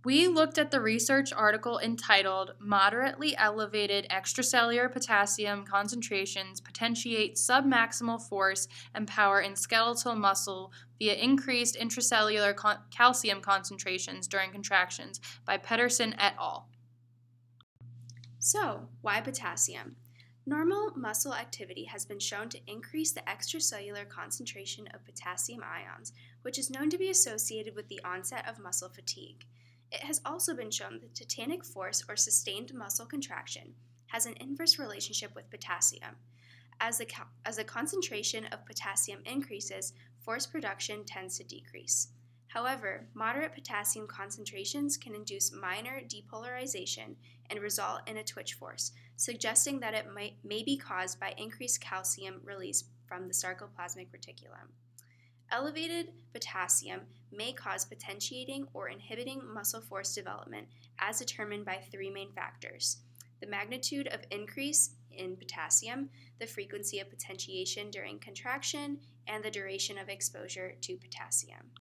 We looked at the research article entitled Moderately Elevated Extracellular Potassium Concentrations Potentiate Submaximal Force and Power in Skeletal Muscle via Increased Intracellular Calcium Concentrations During Contractions by Pedersen et al. So, why potassium? Normal muscle activity has been shown to increase the extracellular concentration of potassium ions, which is known to be associated with the onset of muscle fatigue. It has also been shown that tetanic force or sustained muscle contraction has an inverse relationship with potassium. As the concentration of potassium increases, force production tends to decrease. However, moderate potassium concentrations can induce minor depolarization and result in a twitch force, suggesting that it may be caused by increased calcium release from the sarcoplasmic reticulum. Elevated potassium may cause potentiating or inhibiting muscle force development as determined by three main factors: the magnitude of increase in potassium, the frequency of potentiation during contraction, and the duration of exposure to potassium.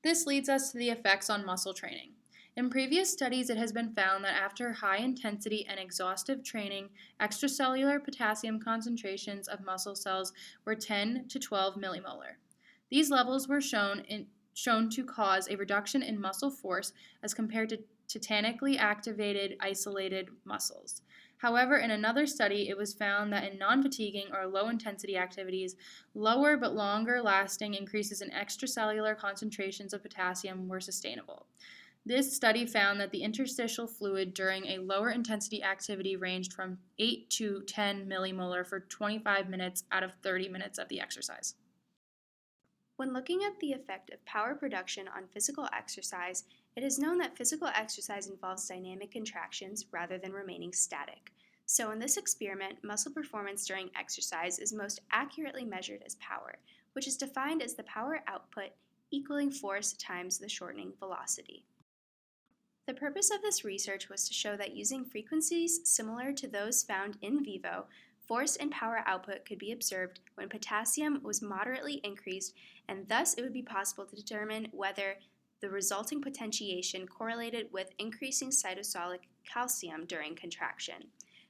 This leads us to the effects on muscle training. In previous studies, it has been found that after high intensity and exhaustive training, extracellular potassium concentrations of muscle cells were 10 to 12 millimolar. These levels were shown to cause a reduction in muscle force as compared to tetanically activated isolated muscles. However, in another study, it was found that in non-fatiguing or low-intensity activities, lower but longer-lasting increases in extracellular concentrations of potassium were sustainable. This study found that the interstitial fluid during a lower intensity activity ranged from 8 to 10 millimolar for 25 minutes out of 30 minutes of the exercise. When looking at the effect of power production on physical exercise, it is known that physical exercise involves dynamic contractions rather than remaining static. So in this experiment, muscle performance during exercise is most accurately measured as power, which is defined as the power output equaling force times the shortening velocity. The purpose of this research was to show that using frequencies similar to those found in vivo, force and power output could be observed when potassium was moderately increased, and thus it would be possible to determine whether the resulting potentiation correlated with increasing cytosolic calcium during contraction.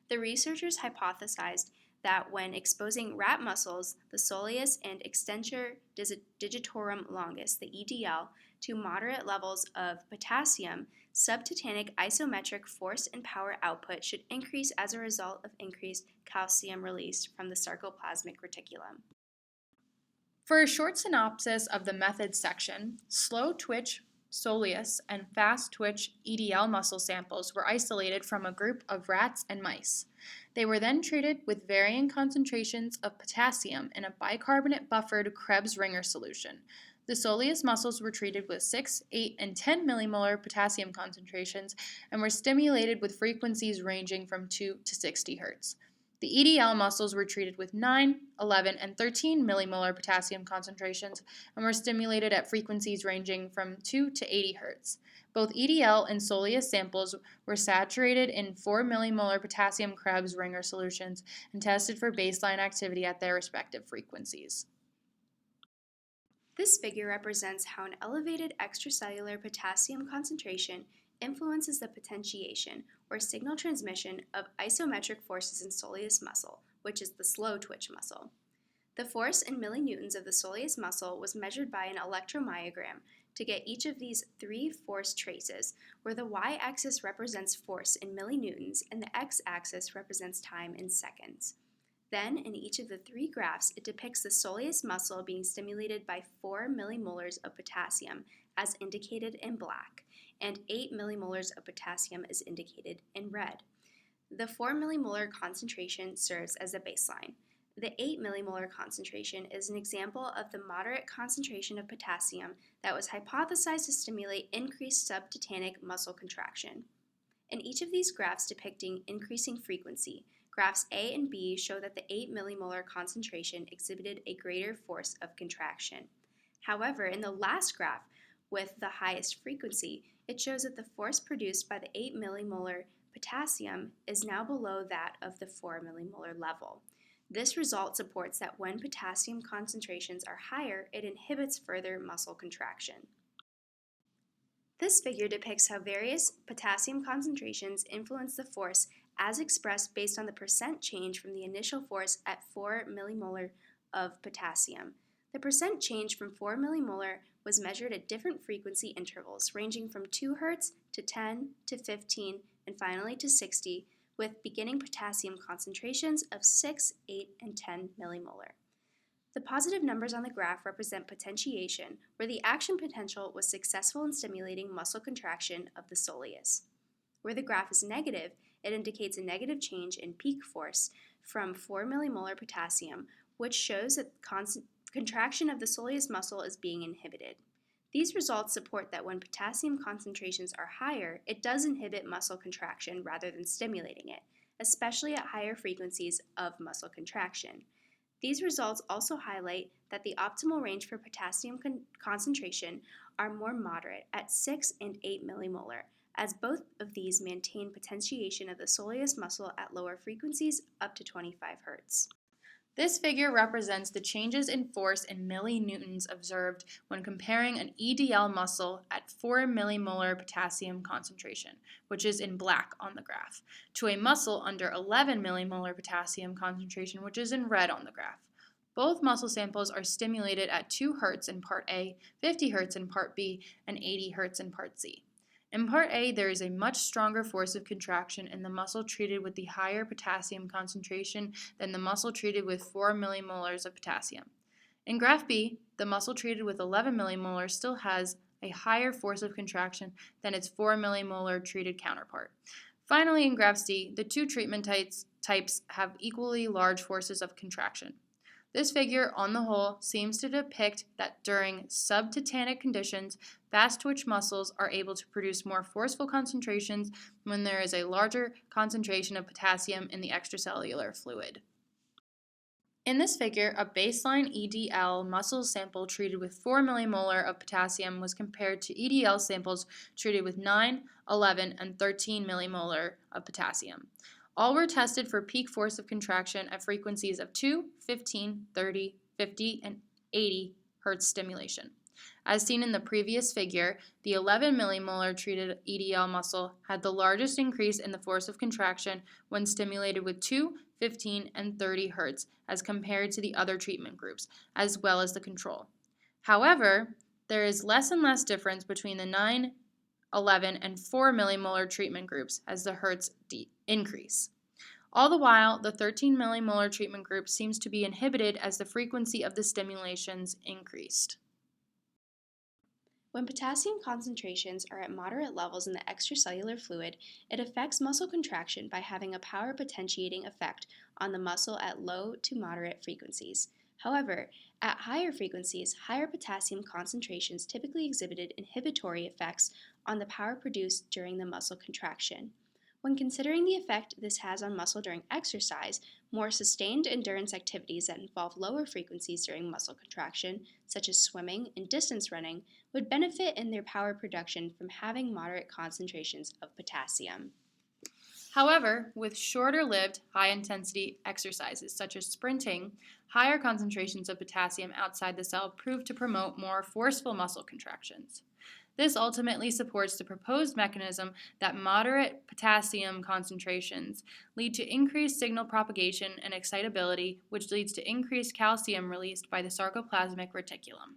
The researchers hypothesized that when exposing rat muscles, the soleus and extensor digitorum longus, the EDL, to moderate levels of potassium, subtetanic isometric force and power output should increase as a result of increased calcium released from the sarcoplasmic reticulum. For a short synopsis of the methods section, slow twitch soleus and fast twitch EDL muscle samples were isolated from a group of rats and mice. They were then treated with varying concentrations of potassium in a bicarbonate buffered Krebs Ringer solution. The soleus muscles were treated with 6, 8, and 10 millimolar potassium concentrations and were stimulated with frequencies ranging from 2 to 60 Hz. The EDL muscles were treated with 9, 11, and 13 millimolar potassium concentrations and were stimulated at frequencies ranging from 2 to 80 Hz. Both EDL and soleus samples were saturated in 4 millimolar potassium Krebs Ringer solutions and tested for baseline activity at their respective frequencies. This figure represents how an elevated extracellular potassium concentration influences the potentiation, or signal transmission, of isometric forces in soleus muscle, which is the slow twitch muscle. The force in millinewtons of the soleus muscle was measured by an electromyogram to get each of these three force traces, where the y-axis represents force in millinewtons and the x-axis represents time in seconds. Then, in each of the three graphs, it depicts the soleus muscle being stimulated by 4 millimolars of potassium, as indicated in black, and 8 millimolars of potassium is indicated in red. The 4 millimolar concentration serves as a baseline. The 8 millimolar concentration is an example of the moderate concentration of potassium that was hypothesized to stimulate increased subtetanic muscle contraction. In each of these graphs depicting increasing frequency, graphs A and B show that the 8 millimolar concentration exhibited a greater force of contraction. However, in the last graph, with the highest frequency, it shows that the force produced by the 8 millimolar potassium is now below that of the 4 millimolar level. This result supports that when potassium concentrations are higher, it inhibits further muscle contraction. This figure depicts how various potassium concentrations influence the force as expressed based on the percent change from the initial force at 4 millimolar of potassium. The percent change from 4 millimolar was measured at different frequency intervals, ranging from 2 Hz to 10 to 15 and finally to 60, with beginning potassium concentrations of 6, 8, and 10 millimolar. The positive numbers on the graph represent potentiation, where the action potential was successful in stimulating muscle contraction of the soleus. Where the graph is negative, it indicates a negative change in peak force from 4 millimolar potassium, which shows that contraction of the soleus muscle is being inhibited. These results support that when potassium concentrations are higher, it does inhibit muscle contraction rather than stimulating it, especially at higher frequencies of muscle contraction. These results also highlight that the optimal range for potassium concentration are more moderate at 6 and 8 millimolar, as both of these maintain potentiation of the soleus muscle at lower frequencies up to 25 Hz. This figure represents the changes in force in millinewtons observed when comparing an EDL muscle at 4 millimolar potassium concentration, which is in black on the graph, to a muscle under 11 millimolar potassium concentration, which is in red on the graph. Both muscle samples are stimulated at 2 Hz in Part A, 50 Hz in Part B, and 80 Hz in Part C. In Part A, there is a much stronger force of contraction in the muscle treated with the higher potassium concentration than the muscle treated with 4 millimolars of potassium. In Graph B, the muscle treated with 11 millimolar still has a higher force of contraction than its 4 millimolar treated counterpart. Finally, in Graph C, the two treatment types have equally large forces of contraction. This figure, on the whole, seems to depict that during subtetanic conditions, fast twitch muscles are able to produce more forceful concentrations when there is a larger concentration of potassium in the extracellular fluid. In this figure, a baseline EDL muscle sample treated with 4 millimolar of potassium was compared to EDL samples treated with 9, 11, and 13 millimolar of potassium. All were tested for peak force of contraction at frequencies of 2, 15, 30, 50, and 80 Hz stimulation. As seen in the previous figure, the 11 millimolar treated EDL muscle had the largest increase in the force of contraction when stimulated with 2, 15, and 30 Hz as compared to the other treatment groups, as well as the control. However, there is less and less difference between the 9, 11, and 4 millimolar treatment groups as the Hertz increase. All the while, the 13 millimolar treatment group seems to be inhibited as the frequency of the stimulations increased. When potassium concentrations are at moderate levels in the extracellular fluid, it affects muscle contraction by having a power potentiating effect on the muscle at low to moderate frequencies. However, at higher frequencies, higher potassium concentrations typically exhibited inhibitory effects on the power produced during the muscle contraction. When considering the effect this has on muscle during exercise, more sustained endurance activities that involve lower frequencies during muscle contraction, such as swimming and distance running, would benefit in their power production from having moderate concentrations of potassium. However, with shorter-lived, high-intensity exercises such as sprinting, higher concentrations of potassium outside the cell prove to promote more forceful muscle contractions. This ultimately supports the proposed mechanism that moderate potassium concentrations lead to increased signal propagation and excitability, which leads to increased calcium released by the sarcoplasmic reticulum.